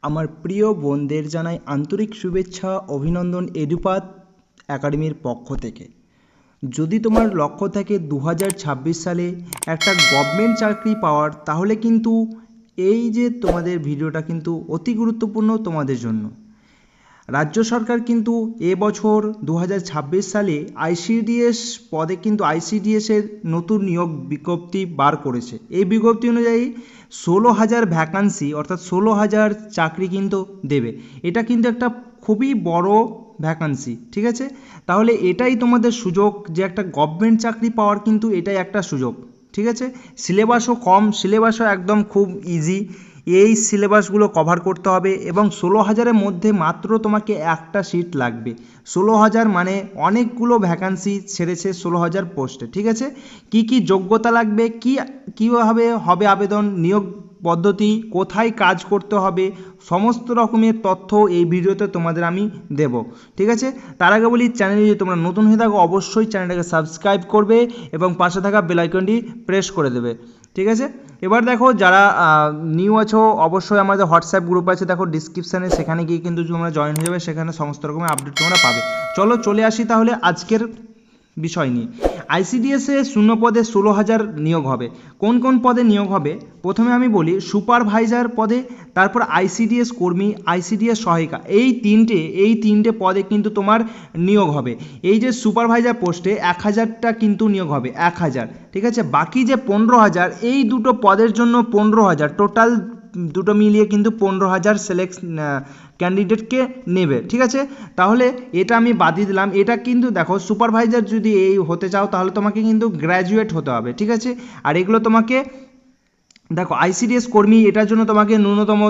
আমার প্রিয় বোনদের জানাই আন্তরিক শুভেচ্ছা অভিনন্দন এডুপাথ একাডেমির পক্ষ থেকে। যদি তোমার লক্ষ্য থাকে 2026 সালে একটা গভর্নমেন্ট চাকরি পাওয়ার, তাহলে কিন্তু এই যে তোমাদের ভিডিওটা কিন্তু অতি গুরুত্বপূর্ণ তোমাদের জন্য। রাজ্য সরকার কিন্তু এবছর 2026 সালে আইসিডিএস পদে কিন্তু আইসিডিএসের নতুন নিয়োগ বিজ্ঞপ্তি বার করেছে। এই বিজ্ঞপ্তি অনুযায়ী 16,000 ভ্যাকান্সি অর্থাৎ 16,000 চাকরি কিন্তু দেবে। এটা কিন্তু একটা খুবই বড় ভ্যাকান্সি, ঠিক আছে? তাহলে এটাই তোমাদের সুযোগ যে একটা গভর্নমেন্ট চাকরি পাওয়ার, কিন্তু এটাই একটা সুযোগ, ঠিক আছে? সিলেবাসও কম, সিলেবাসও একদম খুব ইজি। এই সিলেবাসগুলো কভার করতে হবে এবং 16,000-এর মধ্যে মাত্র তোমাকে একটা সিট লাগবে। 16,000 মানে অনেকগুলো ভ্যাকান্সি ছেড়েছে 16,000 পোস্টে, ঠিক আছে? কি কি যোগ্যতা লাগবে, কীভাবে হবে আবেদন, নিয়োগ পদ্ধতি, কোথায় কাজ করতে হবে, সমস্ত রকমের তথ্য এই ভিডিওতে তোমাদের আমি দেব, ঠিক আছে? তার আগে বলি, চ্যানেলে যদি তোমরা নতুন হয়ে থাকো অবশ্যই চ্যানেলটাকে সাবস্ক্রাইব করবে এবং পাশে থাকা বেল আইকনটি প্রেস করে দেবে, ঠিক আছে? এবার দেখো, যারা নিউ আছো অবশ্যই আমাদের হোয়াটসঅ্যাপ গ্রুপ আছে, দেখো ডিসক্রিপশানে, সেখানে গিয়ে কিন্তু তোমরা জয়েন হয়ে যাবে, সেখানে সমস্ত রকমের আপডেট তোমরা পাবে। চলে আসি তাহলে আজকের বিষয় নিয়ে। আইসিডিএসে শূন্য পদে 16,000 নিয়োগ হবে। কোন কোন পদে নিয়োগ হবে প্রথমে আমি বলি। সুপারভাইজার পদে, তারপর আইসিডিএস কর্মী, আইসিডিএস সহায়িকা, এই তিনটে পদে কিন্তু তোমার নিয়োগ হবে। এই যে সুপারভাইজার পোস্টে 1,000টা কিন্তু নিয়োগ হবে, 1,000, ঠিক আছে? বাকি যে 15,000, এই দুটো পদের জন্য 15,000, টোটাল দুটো মিলিয়ে কিন্তু 15,000 ক্যান্ডিডেটকে নেবে, ঠিক আছে? তাহলে এটা আমি বাদিয়ে দিলাম। এটা কিন্তু দেখো, সুপারভাইজার যদি এই হতে চাও তাহলে তোমাকে কিন্তু গ্র্যাজুয়েট হতে হবে, ঠিক আছে? আর এগুলো তোমাকে দেখো, আইসিডিএস কর্মী, এটার জন্য তোমাকে ন্যূনতম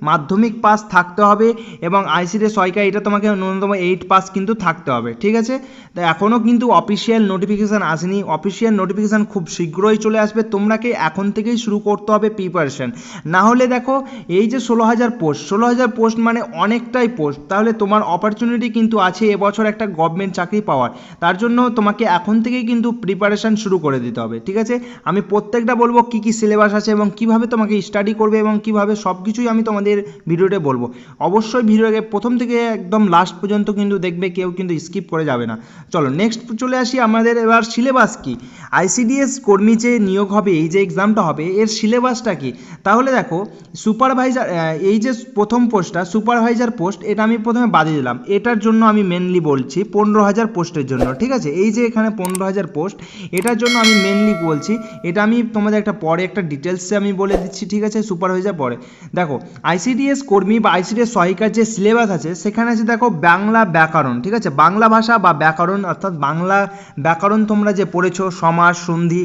মাধ্যমিক পাস থাকতে হবে এবং আইসিডিএস সহায়িকা এটা তোমাকে ন্যূনতম 8 পাস কিন্তু থাকতে হবে, ঠিক আছে? তো এখনও কিন্তু অফিসিয়াল নোটিফিকেশান আসেনি। অফিসিয়াল নোটিফিকেশান খুব শীঘ্রই চলে আসবে। তোমরাকে এখন থেকেই শুরু করতে হবে প্রিপারেশান। না হলে দেখো, এই যে 16,000 পোস্ট মানে অনেকটাই পোস্ট। তাহলে তোমার অপরচুনিটি কিন্তু আছে এবছর একটা গভর্নমেন্ট চাকরি পাওয়ার। তার জন্য তোমাকে এখন থেকেই কিন্তু প্রিপারেশান শুরু করে দিতে হবে, ঠিক আছে? আমি প্রত্যেকটা বলবো কী কী সিলেবাস আছে এবং কিভাবে তোমাকে স্টাডি করবে এবং কিভাবে সব কিছুই আমি তোমাদের ভিডিওতে বলবো। অবশ্যই ভিডিওকে প্রথম থেকে একদম লাস্ট পর্যন্ত কিন্তু দেখবে, কেউ কিন্তু স্কিপ করে যাবে না। চলো নেক্সট চলে আসি। আমাদের এবার সিলেবাস কি, আইসিডিএস কর্মী যে নিয়োগ হবে, এই যে এক্সামটা হবে, এর সিলেবাসটা কি? তাহলে দেখো, সুপারভাইজার, এই যে প্রথম পোস্টটা সুপারভাইজার পোস্ট, এটা আমি প্রথমে বাদিয়ে দিলাম। এটার জন্য আমি মেনলি বলছি 15,000 পোস্টের জন্য, ঠিক আছে? এই যে এখানে 15,000 পোস্ট, এটার জন্য আমি মেনলি বলছি। এটা আমি তোমাদের পরে একটা ডিটেলসে আমি বলে দিচ্ছি, ঠিক আছে? সুপারভাইজার পরে। দেখো, আইসিডিএস কর্মী বা আইসিডিএস সহায়িকার যে সিলেবাস আছে, সেখানে আছে দেখো বাংলা ব্যাকরণ, ঠিক আছে? বাংলা ভাষা বা ব্যাকরণ, অর্থাৎ বাংলা ব্যাকরণ তোমরা যে পড়েছো, সমাস, সন্ধি,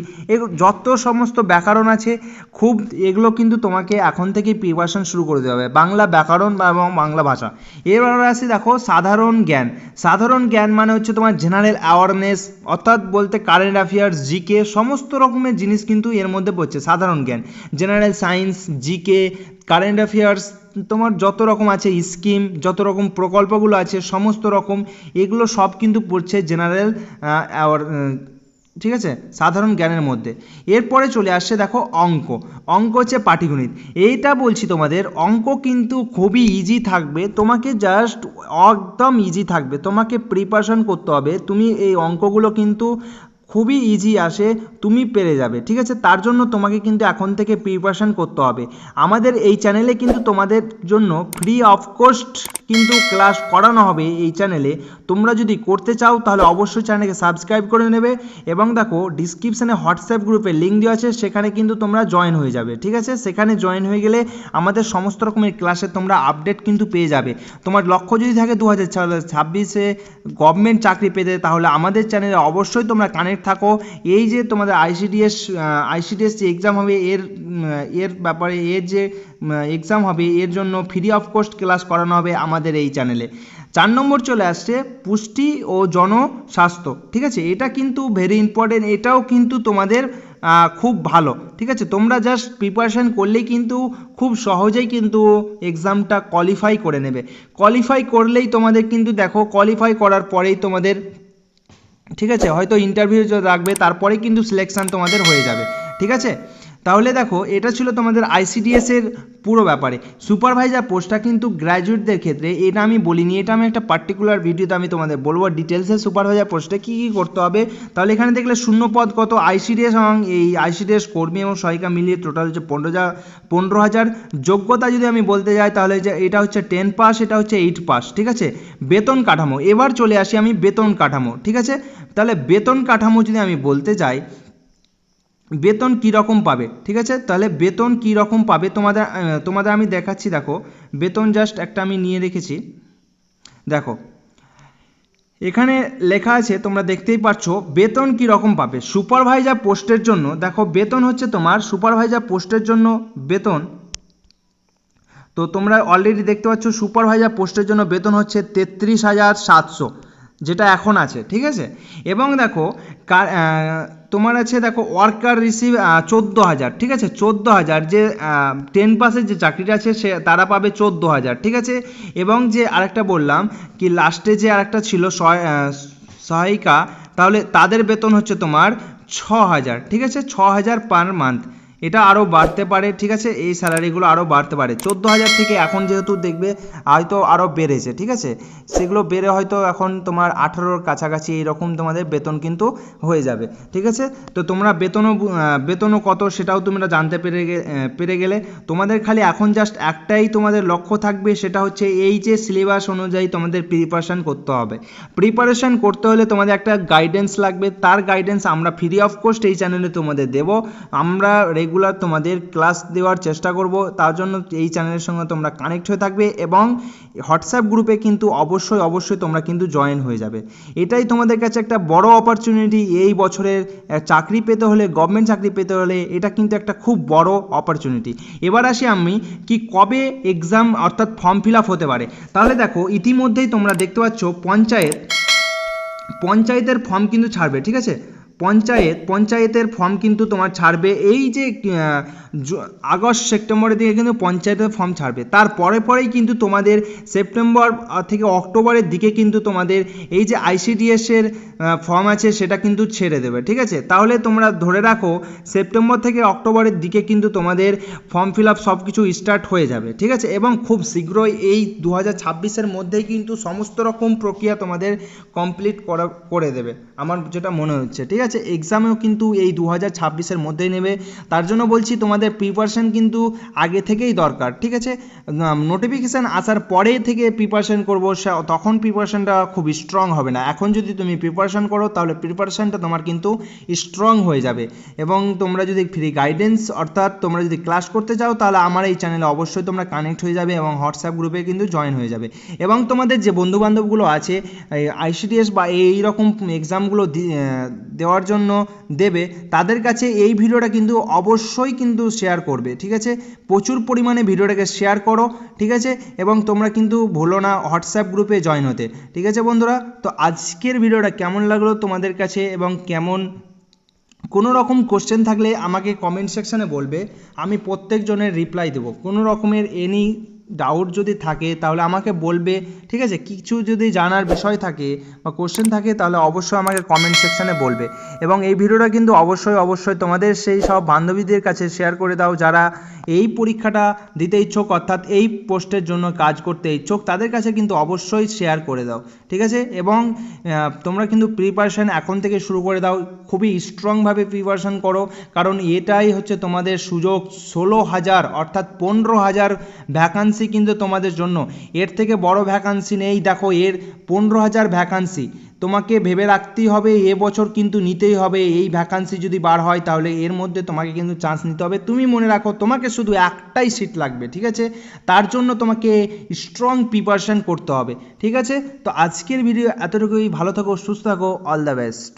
যত সমস্ত ব্যাকরণ আছে, খুব এগুলো কিন্তু তোমাকে এখন থেকেই প্রিপারেশন শুরু করে দিতে হবে, বাংলা ব্যাকরণ এবং বাংলা ভাষা। এবার আসি দেখো, সাধারণ জ্ঞান। সাধারণ জ্ঞান মানে হচ্ছে তোমার জেনারেল অ্যাওয়ারনেস, অর্থাৎ বলতে কারেন্ট অ্যাফেয়ার্স, জিকে, সমস্ত রকমের জিনিস কিন্তু এর মধ্যে পড়ছে। সাধারণ জ্ঞান, general science, GK, current affairs, তোমার যত রকম আছে স্কিম, যত রকম প্রকল্পগুলো আছে, সমস্ত রকম এগুলো সব কিন্তু পড়ছে জেনারেল ঠিক আছে, সাধারণ জ্ঞানের মধ্যে। এরপরে চলে আসছে দেখো অঙ্ক হচ্ছে পাটিগণিত। এইটা বলছি তোমাদের, অঙ্ক কিন্তু খুবই ইজি থাকবে, তোমাকে জাস্ট একদম ইজি থাকবে, তোমাকে প্রিপারেশন করতে হবে। তুমি এই অঙ্কগুলো কিন্তু খুবই ইজি আসে, তুমি পেরে যাবে, ঠিক আছে? তার জন্য তোমাকে কিন্তু এখন থেকে প্রিপারেশন করতে হবে। আমাদের এই চ্যানেলে কিন্তু তোমাদের জন্য ফ্রি অফ কস্ট কিন্তু ক্লাস করানো হবে এই চ্যানেলে। তোমরা যদি করতে চাও তাহলে অবশ্যই চ্যানেলকে সাবস্ক্রাইব করে নেবে এবং দেখো ডিসক্রিপশানে হোয়াটসঅ্যাপ গ্রুপের লিঙ্ক দেওয়া আছে, সেখানে কিন্তু তোমরা জয়েন হয়ে যাবে, ঠিক আছে? সেখানে জয়েন হয়ে গেলে আমাদের সমস্ত রকমের ক্লাসে তোমরা আপডেট কিন্তু পেয়ে যাবে। তোমার লক্ষ্য যদি থাকে 2026-এ গভর্নমেন্ট চাকরি পেতে, তাহলে আমাদের চ্যানেলে অবশ্যই তোমরা কানেক্ট থাকো। এই যে তোমাদের আইসিডিএস যে এক্সাম হবে, এর ব্যাপারে, এর যে এক্সাম হবে, এর জন্য ফ্রি অফ কস্ট ক্লাস করানো হবে আমাদের এই চ্যানেলে। 4 নম্বর চলে আসছে পুষ্টি ও জনস্বাস্থ্য, ঠিক আছে? এটা কিন্তু ভেরি ইম্পর্টেন্ট, এটাও কিন্তু তোমাদের খুব ভালো, ঠিক আছে? তোমরা জাস্ট প্রিপারেশান করলেই কিন্তু খুব সহজেই কিন্তু এক্সামটা কোয়ালিফাই করে নেবে। কোয়ালিফাই করলেই তোমাদের কিন্তু দেখো, কোয়ালিফাই করার পরেই তোমাদের, ঠিক আছে, হয়তো ইন্টারভিউ রাখবে, তারপরেই কিন্তু সিলেকশান তোমাদের হয়ে যাবে, ঠিক আছে? তাহলে দেখো এটা ছিল তোমাদের আইসিডিএস এর পুরো ব্যাপারে। সুপারভাইজার পোস্টটা কিন্তু গ্র্যাজুয়েটদের ক্ষেত্রে, এটা আমি বলিনি, এটা আমি একটা পার্টিকুলার ভিডিওতে আমি তোমাদের বলবো ডিটেলসে সুপারভাইজার পোস্টে কী কী করতে হবে। তাহলে এখানে দেখলে শূন্য পদ কত আইসিডিএস, এবং এই আইসিডিএস কর্মী এবং সহায়িকা মিলিয়ে টোটাল হচ্ছে 15,000। যোগ্যতা যদি আমি বলতে যাই তাহলে যে এটা হচ্ছে 10 পাস, এটা হচ্ছে 8 পাস, ঠিক আছে। বেতন কাঠামো, এবার চলে আসি আমি বেতন কাঠামো, ঠিক আছে। তাহলে বেতন কাঠামো যদি আমি বলতে যাই বেতন কী রকম পাবে, ঠিক আছে। তাহলে বেতন কী রকম পাবে তোমাদের আমি দেখাচ্ছি। দেখো বেতন জাস্ট একটা আমি নিয়ে রেখেছি, দেখো এখানে লেখা আছে, তোমরা দেখতেই পাচ্ছ বেতন কী রকম পাবে সুপারভাইজার পোস্টের জন্য। দেখো বেতন হচ্ছে তোমার সুপারভাইজার পোস্টের জন্য বেতন, তো তোমরা অলরেডি দেখতে পাচ্ছ সুপারভাইজার পোস্টের জন্য বেতন হচ্ছে 33,700, যেটা এখন আছে, ঠিক আছে। এবং দেখো তোমার আছে, দেখো ওয়ার্কার রিসিভ 14,000, ঠিক আছে। 14,000 যে 10 পাসের যে চাকরিটা আছে সে তারা পাবে 14,000, ঠিক আছে। এবং যে আরেকটা বললাম কি লাস্টে যে আরেকটা ছিল সহায়িকা, তাহলে তাদের বেতন হচ্ছে তোমার 6,000, ঠিক আছে। 6,000 পার মান্থ, এটা আরও বাড়তে পারে, ঠিক আছে। এই স্যালারিগুলো আরও বাড়তে পারে 14,000 থেকে, এখন যেহেতু দেখবে হয়তো আরও বেড়েছে, ঠিক আছে। সেগুলো বেড়ে হয়তো এখন তোমার 18-র কাছাকাছি এইরকম তোমাদের বেতন কিন্তু হয়ে যাবে, ঠিক আছে। তো তোমরা বেতনও কত সেটাও তোমরা জানতে পেরে গেলে। তোমাদের খালি এখন জাস্ট একটাই তোমাদের লক্ষ্য থাকবে, সেটা হচ্ছে এই যে সিলেবাস অনুযায়ী তোমাদের প্রিপারেশান করতে হবে। প্রিপারেশান করতে হলে তোমাদের একটা গাইডেন্স লাগবে, তার গাইডেন্স আমরা ফ্রি অফ কস্ট এই চ্যানেলে তোমাদের দেব। আমরা রেগুলার তোমাদের ক্লাস দেওয়ার চেষ্টা করব, তার জন্য এই চ্যানেলের সঙ্গে তোমরা কানেক্ট হয়ে থাকবে এবং হোয়াটসঅ্যাপ গ্রুপে কিন্তু অবশ্যই তোমরা কিন্তু জয়েন হয়ে যাবে। এটাই তোমাদের কাছে একটা বড় অপরচুনিটি, এই বছরের চাকরি পেতে হলে, গভর্নমেন্ট চাকরি পেতে হলে এটা কিন্তু একটা খুব বড় অপরচুনিটি। এবার আসি আমি কি কবে এক্সাম অর্থাৎ ফর্ম ফিল আপ হতে পারে। তাহলে দেখো ইতিমধ্যেই তোমরা দেখতে পাচ্ছ পঞ্চায়েতের ফর্ম কিন্তু ছাড়বে, ঠিক আছে। পঞ্চায়েতের ফর্ম কিন্তু তোমার ছাড়বে এই যে আগস্ট সেপ্টেম্বরের দিকে কিন্তু পঞ্চায়েতের ফর্ম ছাড়বে। তার পরেই কিন্তু তোমাদের সেপ্টেম্বর থেকে অক্টোবরের দিকে কিন্তু তোমাদের এই যে আইসিডিএসের ফর্ম আছে সেটা কিন্তু ছেড়ে দেবে, ঠিক আছে। তাহলে তোমরা ধরে রাখো সেপ্টেম্বর থেকে অক্টোবরের দিকে কিন্তু তোমাদের ফর্ম ফিল আপ সব কিছু স্টার্ট হয়ে যাবে, ঠিক আছে। এবং খুব শীঘ্রই এই 2026-এর মধ্যেই কিন্তু সমস্ত রকম প্রক্রিয়া তোমাদের কমপ্লিট করে দেবে আমার যেটা মনে হচ্ছে, ঠিক আছে। এক্সামেও কিন্তু এই 2026-এর মধ্যেই নেবে, তার জন্য বলছি তোমাদের প্রিপারেশান কিন্তু আগে থেকেই দরকার, ঠিক আছে। নোটিফিকেশান আসার পরে থেকে প্রিপারেশান করবো, তখন প্রিপারেশানটা খুব স্ট্রং হবে না। এখন যদি তুমি প্রিপারেশান করো তাহলে প্রিপারেশানটা তোমার কিন্তু স্ট্রং হয়ে যাবে। এবং তোমরা যদি ফ্রি গাইডেন্স অর্থাৎ তোমরা যদি ক্লাস করতে চাও তাহলে আমার এই চ্যানেলে অবশ্যই তোমরা কানেক্ট হয়ে যাবে এবং হোয়াটসঅ্যাপ গ্রুপে কিন্তু জয়েন হয়ে যাবে। এবং তোমাদের যে বন্ধুবান্ধবগুলো আছে আইসিডিএস বা এই রকম এক্সামগুলো দেওয়ার জন্য দেবে, তাদের কাছে এই ভিডিওটা কিন্তু অবশ্যই কিন্তু শেয়ার করবে, ঠিক আছে। প্রচুর পরিমাণে ভিডিওটাকে শেয়ার করো, ঠিক আছে। এবং তোমরা কিন্তু ভুলো না হোয়াটসঅ্যাপ গ্রুপে জয়েন হতে, ঠিক আছে বন্ধুরা। তো আজকের ভিডিওটা কেমন লাগলো তোমাদের কাছে এবং কোনো রকম কোশ্চেন থাকলে আমাকে কমেন্ট সেকশানে বলবে, আমি প্রত্যেকজনের রিপ্লাই দেবো। কোনো রকমের এনি ডাউট যদি থাকে তাহলে আমাকে বলবে, ঠিক আছে। কিছু যদি জানার বিষয় থাকে বা কোশ্চেন থাকে তাহলে অবশ্যই আমাকে কমেন্ট সেকশানে বলবে। এবং এই ভিডিওটা কিন্তু অবশ্যই তোমাদের সেই সব বান্ধবীদের কাছে শেয়ার করে দাও যারা এই পরীক্ষাটা দিতে ইচ্ছুক অর্থাৎ এই পোস্টের জন্য কাজ করতে ইচ্ছুক, তাদের কাছে কিন্তু অবশ্যই শেয়ার করে দাও, ঠিক আছে। এবং তোমরা কিন্তু প্রিপারেশান এখন থেকে শুরু করে দাও, খুবই স্ট্রংভাবে প্রিপারেশান করো, কারণ এটাই হচ্ছে তোমাদের সুযোগ। 16,000 অর্থাৎ 15,000 ভ্যাকান্সি কিন্তু তোমাদের জন্য, এর থেকে বড় ভ্যাকান্সি নেই। দেখো এর 15,000 ভ্যাকান্সি, তোমাকে ভেবে রাখতেই হবে এবছর কিন্তু নিতেই হবে। এই ভ্যাকান্সি যদি বার হয় তাহলে এর মধ্যে তোমাকে কিন্তু চান্স নিতে হবে। তুমি মনে রাখো তোমাকে শুধু একটাই সিট লাগবে, ঠিক আছে। তার জন্য তোমাকে স্ট্রং প্রিপারেশান করতে হবে, ঠিক আছে। তো আজকের ভিডিও এতটুকুই, ভালো থাকো, সুস্থ থাকো, অল দ্য বেস্ট।